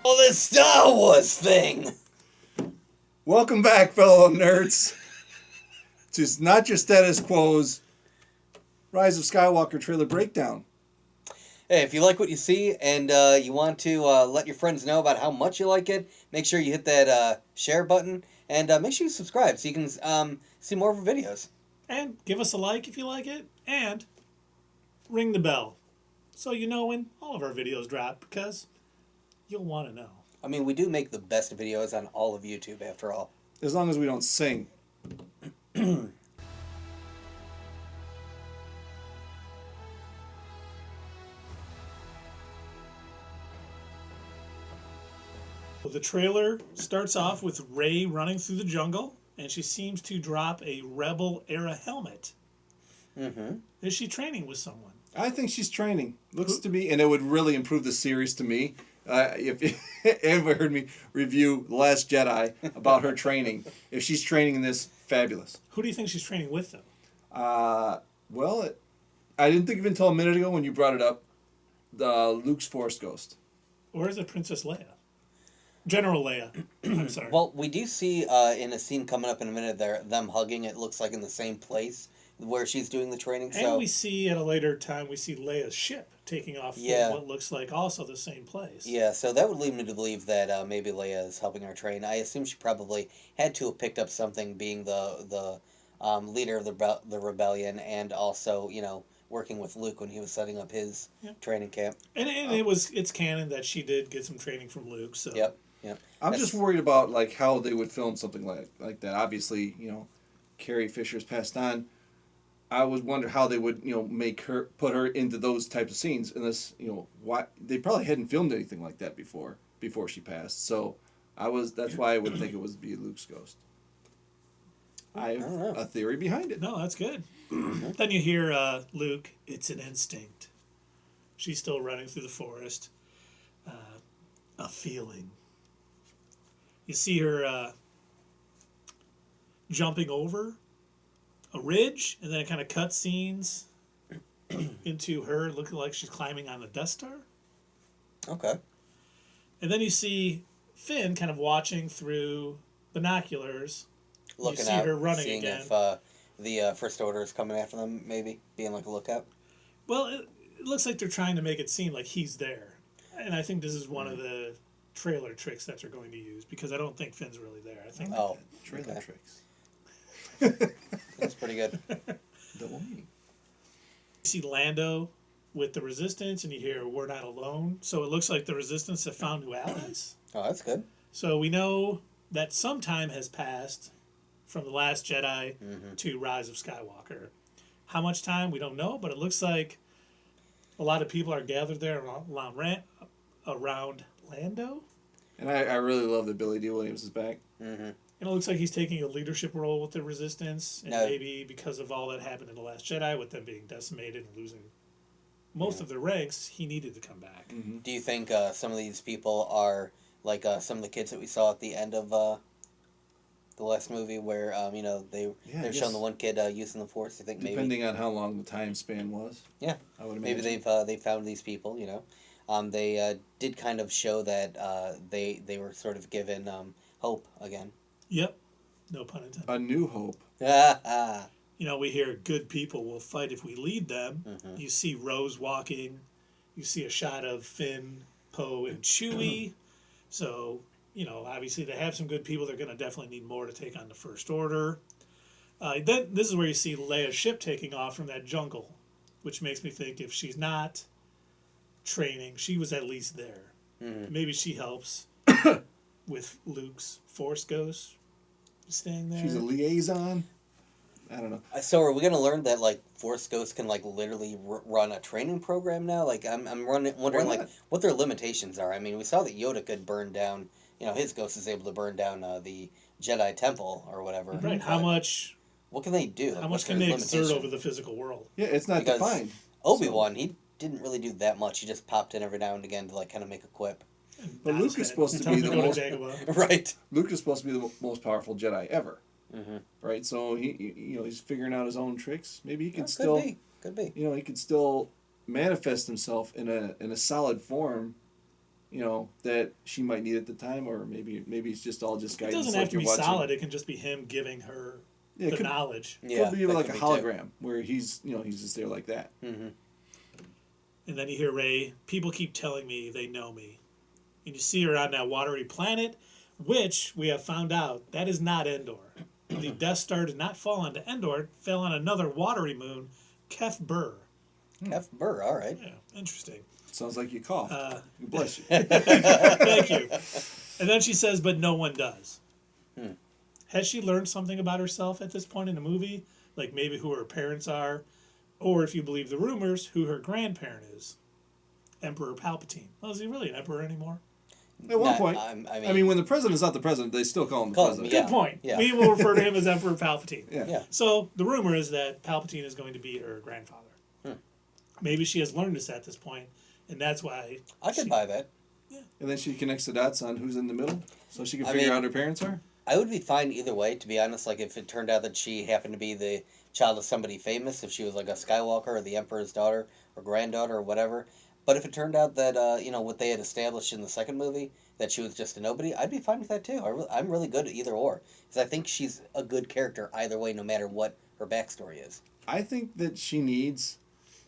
Oh, this Star Wars thing! Welcome back, fellow nerds, to Not Your Status Quo's Rise of Skywalker trailer breakdown. Hey, if you like what you see and you want to let your friends know about how much you like it, make sure you hit that share button and make sure you subscribe so you can see more of our videos. And give us a like if you like it, and ring the bell so you know when all of our videos drop, because you'll want to know. I mean, we do make the best videos on all of YouTube, after all. As long as we don't sing. The trailer starts off with Rey running through the jungle, and she seems to drop a Rebel-era helmet. Mm-hmm. Is she training with someone? I think she's training. Looks to me, and it would really improve the series to me. If anybody heard me review The Last Jedi about her training, if she's training in this, fabulous. Who do you think she's training with, though? I didn't think of it until a minute ago when you brought it up. Luke's Force Ghost. Or is it Princess Leia? General Leia. I'm sorry. Well, we do see in a scene coming up in a minute them hugging. It looks like in the same place where she's doing the training. And we see at a later time, we see Leia's ship taking off from what looks like also the same place. Yeah, so that would lead me to believe that maybe Leia is helping her train. I assume she probably had to have picked up something, being the leader of the rebellion, and also, working with Luke when he was setting up his training camp. And it's canon that she did get some training from Luke. So Yep. I'm just worried about how they would film something like that. Obviously, Carrie Fisher's passed on. I would wonder how they would, put her into those types of scenes. And this, why they probably hadn't filmed anything like that before she passed. So that's why I would think it would be Luke's ghost. I have a theory behind it. No, that's good. Then you hear Luke, "It's an instinct." She's still running through the forest. A feeling. You see her jumping over a ridge, and then it kind of cuts scenes into her looking like she's climbing on the Death Star. Okay. And then you see Finn kind of watching through binoculars. Looking you see out, her running seeing again. if the First Order is coming after them, maybe being like a lookout. Well, it looks like they're trying to make it seem like he's there, and I think this is one of the trailer tricks that they're going to use, because I don't think Finn's really there. I think Trailer tricks. That's pretty good. Double meaning. You see Lando with the Resistance, and you hear "We're not alone." So it looks like the Resistance have found new allies. Oh, that's good. So we know that some time has passed from The Last Jedi to Rise of Skywalker. How much time, we don't know, but it looks like a lot of people are gathered there around Lando. And I really love that Billy D. Williams is back. Mm-hmm. And it looks like he's taking a leadership role with the Resistance, and maybe because of all that happened in The Last Jedi, with them being decimated and losing most of their ranks, he needed to come back. Mm-hmm. Do you think some of these people are like some of the kids that we saw at the end of the last movie, where they're showing the one kid using the Force? I think depending on how long the time span was. Yeah, I would imagine. maybe they found these people. They did kind of show that they were sort of given hope again. Yep, no pun intended. A new hope. We hear good people will fight if we lead them. Mm-hmm. You see Rose walking. You see a shot of Finn, Poe, and Chewie. So, obviously they have some good people. They're going to definitely need more to take on the First Order. Then this is where you see Leia's ship taking off from that jungle, which makes me think if she's not training, she was at least there. Mm-hmm. Maybe she helps with Luke's Force Ghost staying there. She's a liaison. I don't know. So are we going to learn that Force Ghosts can literally run a training program now? I'm wondering what their limitations are. I mean, we saw that Yoda could burn down. His ghost is able to burn down the Jedi Temple or whatever. Right. How much? What can they do? How much can they exert over the physical world? Yeah, it's not defined. Obi-Wan, he didn't really do that much. He just popped in every now and again to kind of make a quip. But Luke is supposed to be the most right. Luke is supposed to be the most powerful Jedi ever. Mm-hmm. Right, so he's figuring out his own tricks. Maybe he can could be. He could still manifest himself in a solid form that she might need at the time, or maybe it's just all just It guidance. doesn't have Like to you're be watching. solid. It can just be him giving her Yeah, the knowledge. Yeah, could be that like could a be too. hologram where he's just there like that. Mm-hmm. And then you hear Ray, people keep telling me they know me. And you see her on that watery planet, which we have found out that is not Endor. The Death Star did not fall onto Endor, it fell on another watery moon, Kef Burr. Kef Burr, all right. Yeah, interesting. Sounds like you coughed. Bless you. Thank you. And then she says, but no one does. Has she learned something about herself at this point in the movie? Like maybe who her parents are, or if you believe the rumors, who her grandparent is. Emperor Palpatine. Well, is he really an emperor anymore? At one Not- point, I mean, when the president's not the president, they still call him the Call him, president. yeah. Good point. Yeah. We will refer to him as Emperor Palpatine. Yeah. Yeah. So the rumor is that Palpatine is going to be her grandfather. Maybe she has learned this at this point, and that's why I could buy that. And then she connects the dots on who's in the middle, so she can I figure mean- out who her parents are. I would be fine either way, to be honest. Like, if it turned out that she happened to be the child of somebody famous, if she was like a Skywalker or the Emperor's daughter or granddaughter or whatever. But if it turned out that, what they had established in the second movie, that she was just a nobody, I'd be fine with that too. I'm really good at either or. Because I think she's a good character either way, no matter what her backstory is. I think that she needs.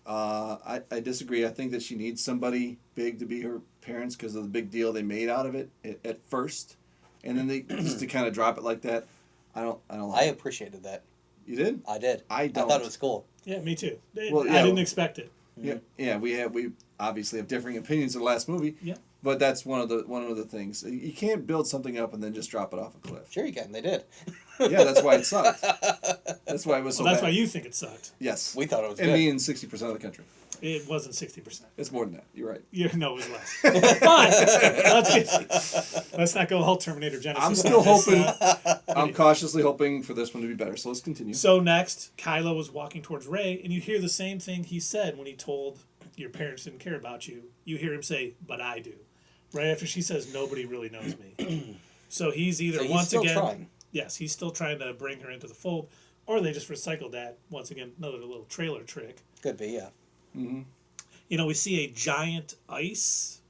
I disagree. I think that she needs somebody big to be her parents because of the big deal they made out of it at first, and then they just to kind of drop it like that. I don't I like it. appreciated that. You did? I did. I I don't. thought it was cool. Yeah, me too. Well, I yeah. didn't expect it. Yeah. We obviously have differing opinions of the last movie. Yeah. But that's one of the things. You can't build something up and then just drop it off a cliff. Sure you can. They did. Yeah, that's why it sucked. That's why it was so Well, that's bad. why you think it sucked. Yes. We thought it was And good. me and 60% of the country. It wasn't 60%. It's more than that. You're right. No, it was less. Fine. Let's not go all Terminator Genesis. I'm still on this, hoping. I'm cautiously hoping for this one to be better. So let's continue. So next, Kylo was walking towards Rey, and you hear the same thing he said when he told your parents didn't care about you. You hear him say, "But I do," right after she says, "Nobody really knows me." So he's either So he's once still again, trying. yes, he's still trying to bring her into the fold, or they just recycled that once again, another little trailer trick. Could be, yeah. We see a giant ice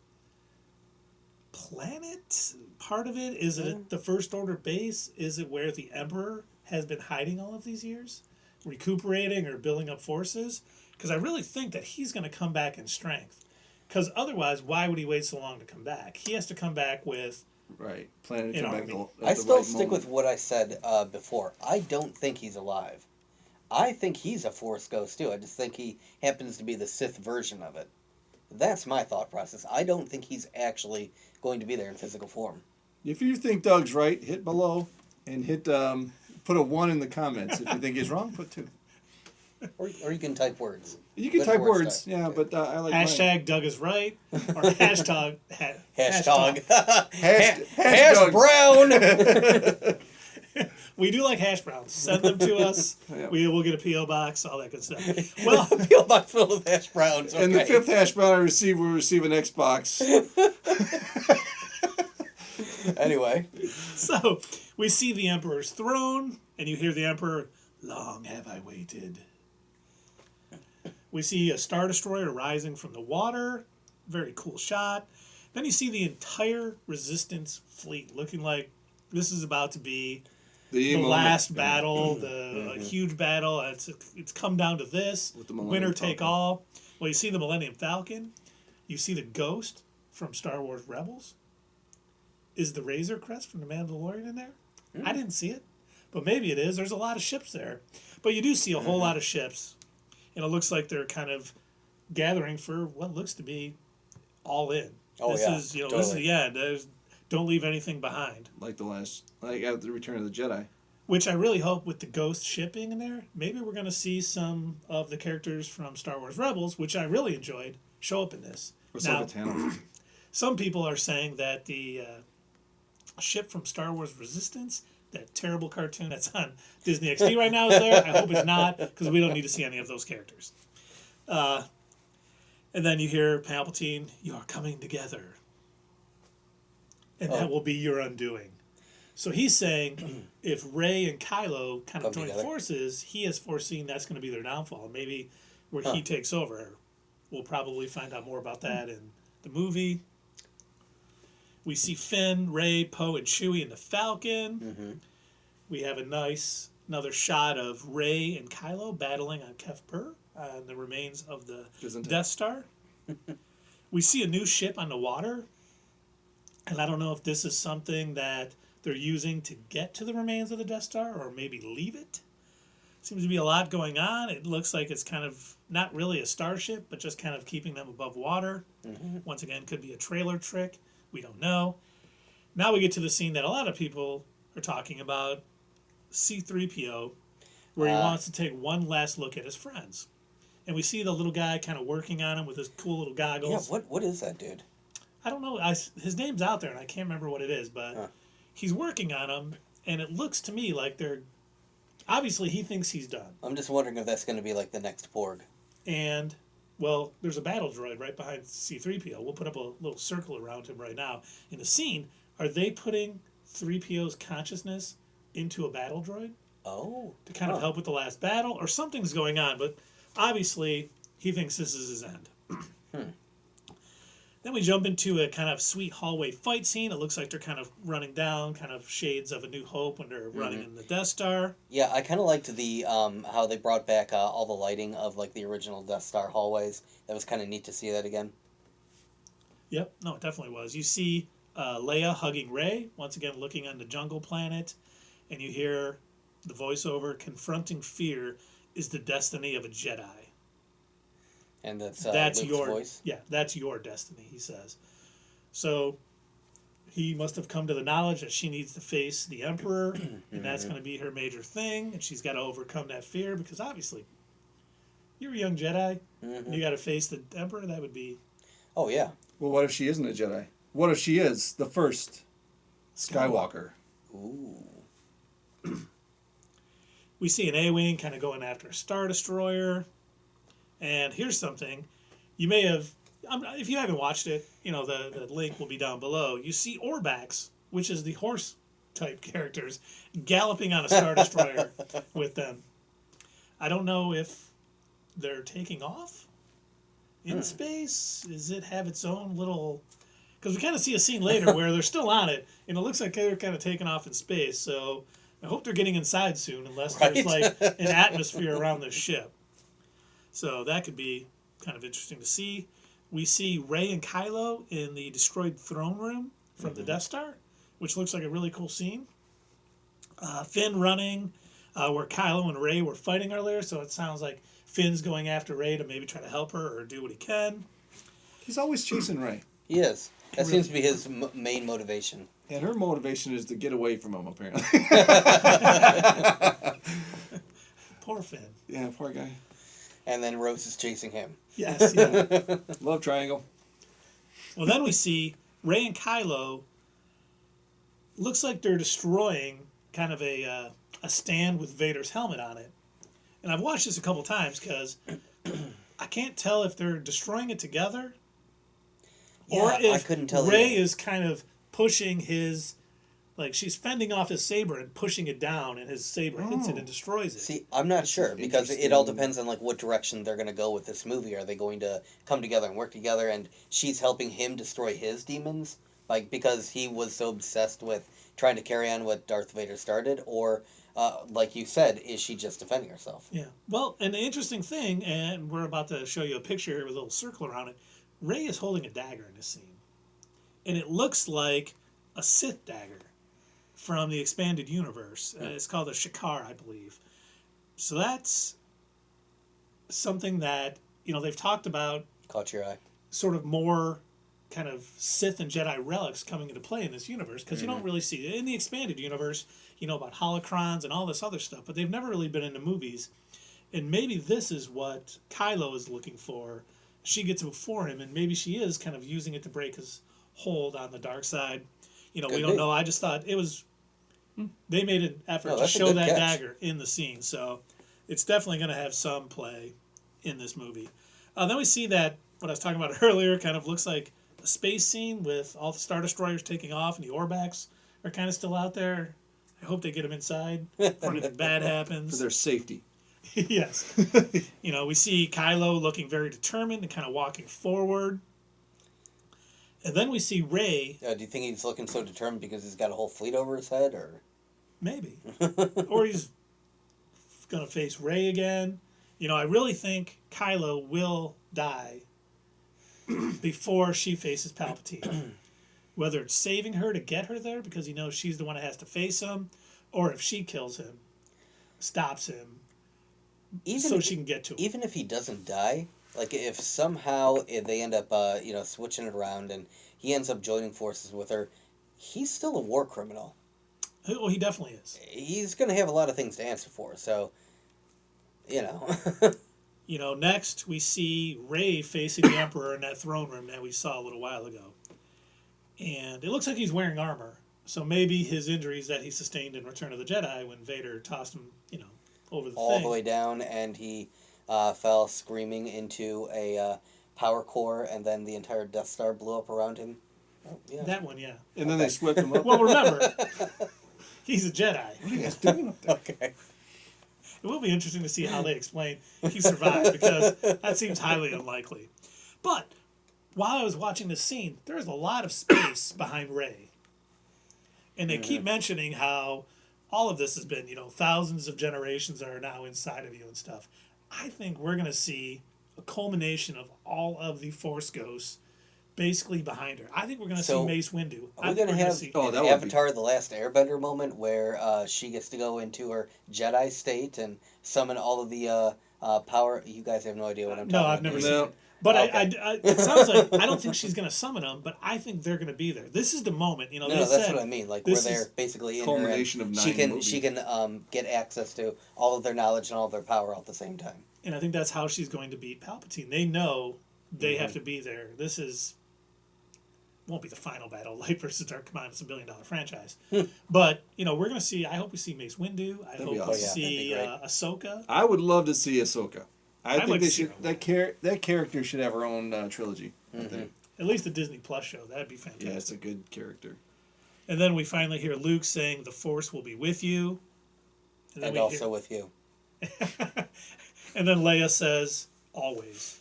planet. Part of it is it the First Order base? Is it where the Emperor has been hiding all of these years, recuperating or building up forces? Because I really think that he's going to come back in strength. Because otherwise, why would he wait so long to come back? He has to come back with. Right. Planning to In come back Army. at I the still right stick moment. with what I said before. I don't think he's alive. I think he's a Force ghost too. I just think he happens to be the Sith version of it. That's my thought process. I don't think he's actually going to be there in physical form. If you think Doug's right, hit below and hit put a 1 in the comments. If you think he's wrong, put 2. Or you can type words. You can Good type force words, type. yeah, but I like Hashtag Doug is right, or hashtag Hashtag. Hash Hash Doug. brown. We do like hash browns. Send them to us. Yeah. We will get a PO box, all that good stuff. Well, Peel box filled with hash browns. Okay. And the 5th hash brown I receive will receive an Xbox. Anyway, so we see the Emperor's throne, and you hear the Emperor, "Long have I waited." We see a Star Destroyer rising from the water. Very cool shot. Then you see the entire Resistance fleet looking like this is about to be the moment. last battle, the huge battle. It's come down to this. With the Millennium Winner take Falcon. all. Well, you see the Millennium Falcon. You see the Ghost from Star Wars Rebels. Is the Razor Crest from the Mandalorian in there? I didn't see it, but maybe it is. There's a lot of ships there, but you do see a whole lot of ships, and it looks like they're kind of gathering for what looks to be all in. Oh, this yeah, is this is totally. the end. Don't leave anything behind. like at the Return of the Jedi. Which I really hope with the Ghost shipping in there, maybe we're going to see some of the characters from Star Wars Rebels, which I really enjoyed, show up in this. Now, some people are saying that the ship from Star Wars Resistance, that terrible cartoon that's on Disney XD right now, is there. I hope it's not, because we don't need to see any of those characters. And then you hear Palpatine, "You are coming together. And that will be your undoing." So he's saying if Rey and Kylo kind of Come join together. forces, he has foreseen that's going to be their downfall. Maybe where he takes over. We'll probably find out more about that in the movie. We see Finn, Rey, Poe, and Chewie in the Falcon. Mm-hmm. We have another shot of Rey and Kylo battling on Kef Per on the remains of the Death Star. We see a new ship on the water, and I don't know if this is something that they're using to get to the remains of the Death Star or maybe leave it. Seems to be a lot going on. It looks like it's kind of not really a starship, but just kind of keeping them above water. Mm-hmm. Once again, could be a trailer trick. We don't know. Now we get to the scene that a lot of people are talking about, C-3PO, where he wants to take one last look at his friends. And we see the little guy kind of working on him with his cool little goggles. Yeah, what is that dude? I don't know. His name's out there, and I can't remember what it is, but he's working on him, and it looks to me like they're... Obviously, he thinks he's done. I'm just wondering if that's going to be like the next Porg. And, well, there's a battle droid right behind C-3PO. We'll put up a little circle around him right now. In the scene, are they putting 3PO's consciousness into a battle droid? Oh. To kind of help with the last battle? Or something's going on, but obviously, he thinks this is his end. Then we jump into a kind of sweet hallway fight scene. It looks like they're kind of running down, kind of shades of A New Hope when they're running in the Death Star. Yeah, I kind of liked the how they brought back all the lighting of like the original Death Star hallways. That was kind of neat to see that again. Yep, no, it definitely was. You see Leia hugging Rey, once again looking on the jungle planet, and you hear the voiceover, confronting fear is the destiny of a Jedi. And that's Luke's your voice. Yeah, that's your destiny, he says. So he must have come to the knowledge that she needs to face the Emperor, and that's going to be her major thing, and she's got to overcome that fear because obviously you're a young Jedi, and you got to face the Emperor. That would be... Oh, yeah. Well, what if she isn't a Jedi? What if she is the first Skywalker? Ooh. We see an A-Wing kind of going after a Star Destroyer. And here's something. You may have, if you haven't watched it, you know, the link will be down below. You see Orbax, which is the horse-type characters, galloping on a Star Destroyer with them. I don't know if they're taking off in space. Does it have its own little... Because we kind of see a scene later where they're still on it, and it looks like they're kind of taking off in space. So I hope they're getting inside soon, unless there's like an atmosphere around the ship. So that could be kind of interesting to see. We see Rey and Kylo in the destroyed throne room from the Death Star, which looks like a really cool scene. Finn running where Kylo and Rey were fighting earlier, so it sounds like Finn's going after Rey to maybe try to help her or do what he can. He's always chasing Rey. He is. That seems to be his main motivation. And her motivation is to get away from him, apparently. Poor Finn. Yeah, poor guy. And then Rose is chasing him. Yes, yeah. Love triangle. Well, then we see Rey and Kylo. Looks like they're destroying kind of a stand with Vader's helmet on it. And I've watched this a couple times because I can't tell if they're destroying it together or if I couldn't tell Rey either. is kind of pushing his... Like, she's fending off his saber and pushing it down, and his saber hits it and destroys it. See, I'm not sure, because it all depends on like what direction they're going to go with this movie. Are they going to come together and work together, and she's helping him destroy his demons? Like, because he was so obsessed with trying to carry on what Darth Vader started? Or, like you said, is she just defending herself? Yeah. Well, and the interesting thing, and we're about to show you a picture here with a little circle around it, Rey is holding a dagger in this scene. And it looks like a Sith dagger from the expanded universe. It's called a Shakar, I believe. So that's something that, you know, they've talked about. Caught your eye. Sort of more kind of Sith and Jedi relics coming into play in this universe, because you don't really see it. In the expanded universe, you know about holocrons and all this other stuff, but they've never really been in the movies. And maybe this is what Kylo is looking for. She gets it before him, and maybe she is kind of using it to break his hold on the dark side. You know, we don't know. I just thought it was... They made an effort to show that dagger in the scene, so it's definitely going to have some play in this movie. Then we see that, what I was talking about earlier, kind of looks like a space scene with all the Star Destroyers taking off, and the Orbax are kind of still out there. I hope they get them inside before anything bad happens. For their safety. Yes. You know, we see Kylo looking very determined and kind of walking forward. And then we see Rey, Do you think he's looking so determined because he's got a whole fleet over his head, or? maybe, or he's gonna face Rey again. I really think Kylo will die before she faces Palpatine. Whether it's saving her to get her there because he knows she's the one that has to face him, or if she kills him, stops him, so she can get to him. Even if he doesn't die, like if somehow they end up, switching it around and he ends up joining forces with her, he's still a war criminal. Oh, he definitely is. He's going to have a lot of things to answer for. So, you know. Next we see Rey facing the Emperor in that throne room that we saw a little while ago. And it looks like he's wearing armor. So maybe his injuries that he sustained in Return of the Jedi when Vader tossed him, over the all thing. the way down, and he fell screaming into a power core, and then the entire Death Star blew up around him. Oh, yeah. That one, yeah. And then they swept him up. Well, remember, he's a Jedi. What are you guys doing up there? Okay. It will be interesting to see how they explain he survived, because that seems highly unlikely. But while I was watching this scene, there's a lot of space behind Rey. And they keep mentioning how all of this has been, thousands of generations are now inside of you and stuff. I think we're going to see a culmination of all of the Force ghosts basically behind her. I think we're going to So, see Mace Windu. Are we going to have Oh, an that would be- Avatar The Last Airbender moment where she gets to go into her Jedi state and summon all of the power? You guys have no idea what I'm No, talking I've about. never do seen you? it. But Okay. it sounds like I don't think she's going to summon them, but I think they're going to be there. This is the moment, No, they that's said, what I mean. Like where this they're is basically in culmination her, and of she 9 can movies. she can get access to all of their knowledge and all of their power all at the same time. And I think that's how she's going to beat Palpatine. They know they have to be there. This won't be the final battle. Light versus Dark. Come on, it's $1 billion franchise. But we're going to see. I hope we see Mace Windu. I hope be we awesome. see That'd be Ahsoka. I would love to see Ahsoka. I think like they to see should. her. That character should have her own trilogy. I Mm-hmm. think. At least the Disney Plus show. That'd be fantastic. Yeah, it's a good character. And then we finally hear Luke saying, "The Force will be with you." then And we also with you. and then Leia says, "Always."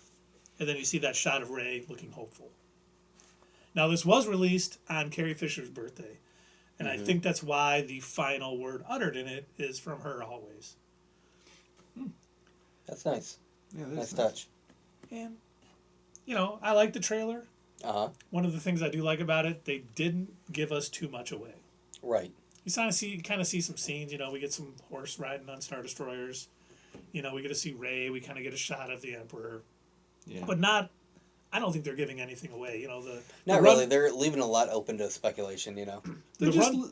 And then you see that shot of Rey looking hopeful. Now, this was released on Carrie Fisher's birthday, and I think that's why the final word uttered in it is from her always. That's nice. Yeah, Nice that's touch. And, I like the trailer. Uh-huh. One of the things I do like about it, they didn't give us too much away. Right. You kind of see some scenes. We get some horse riding on Star Destroyers. We get to see Rey. We kind of get a shot of the Emperor. Yeah. But not. I don't think they're giving anything away. Not really. They're leaving a lot open to speculation, They're the just run-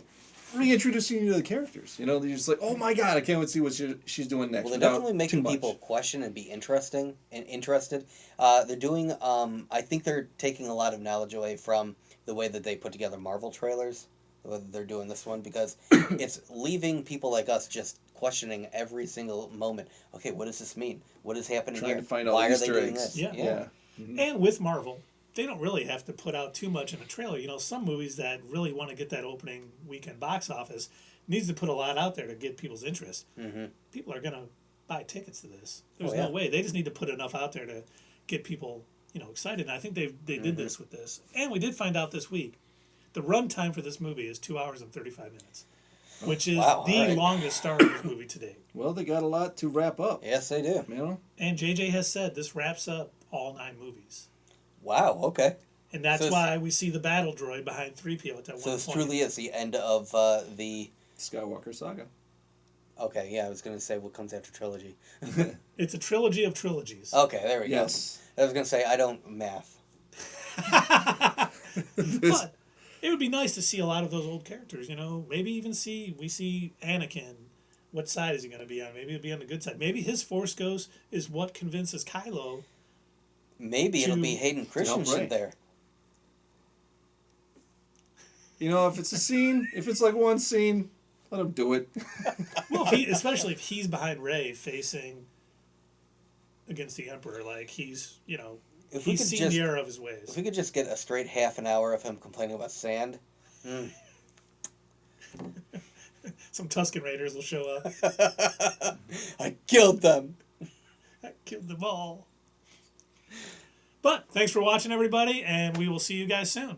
reintroducing you to the characters. They're just like, oh my god, I can't wait to see what she's doing next. Well, they're without definitely too making much. people question and be interested. They're doing. I think they're taking a lot of knowledge away from the way that they put together Marvel trailers. Whether they're doing this one because it's leaving people like us just questioning every single moment. Okay, what does this mean? What is happening Trying here? to find all Why are Easter they doing eggs. this? Yeah. Yeah. And with Marvel, they don't really have to put out too much in a trailer. Some movies that really want to get that opening weekend box office needs to put a lot out there to get people's interest. Mm-hmm. People are going to buy tickets to this. There's Oh, yeah. no way. They just need to put enough out there to get people, excited. And I think they did this with this. And we did find out this week, the runtime for this movie is 2 hours and 35 minutes, which is Wow, the all right. longest Star Wars movie to date. Well, they got a lot to wrap up. Yes, they do. And JJ has said this wraps up all 9 movies. Wow. Okay. And that's So it's- why we see the battle droid behind 3PO at that So one this point. truly is the end of the. Skywalker saga. Okay. Yeah, I was gonna say what comes after trilogy. It's a trilogy of trilogies. Okay, there we Yes. go. I was gonna say I don't math. But it would be nice to see a lot of those old characters, maybe even we see Anakin. What side is he going to be on? Maybe he'll be on the good side. Maybe his Force Ghost is what convinces Kylo. Maybe it'll be Hayden Christensen Rey. there. If it's a scene, if it's like one scene, let him do it. Well, especially if he's behind Rey facing against the Emperor, like he's, If we he's could seen just- the error of his If ways. we could just get a straight half an hour of him complaining about sand. Some Tusken Raiders will show up. I killed them. I killed them all. But thanks for watching, everybody, and we will see you guys soon.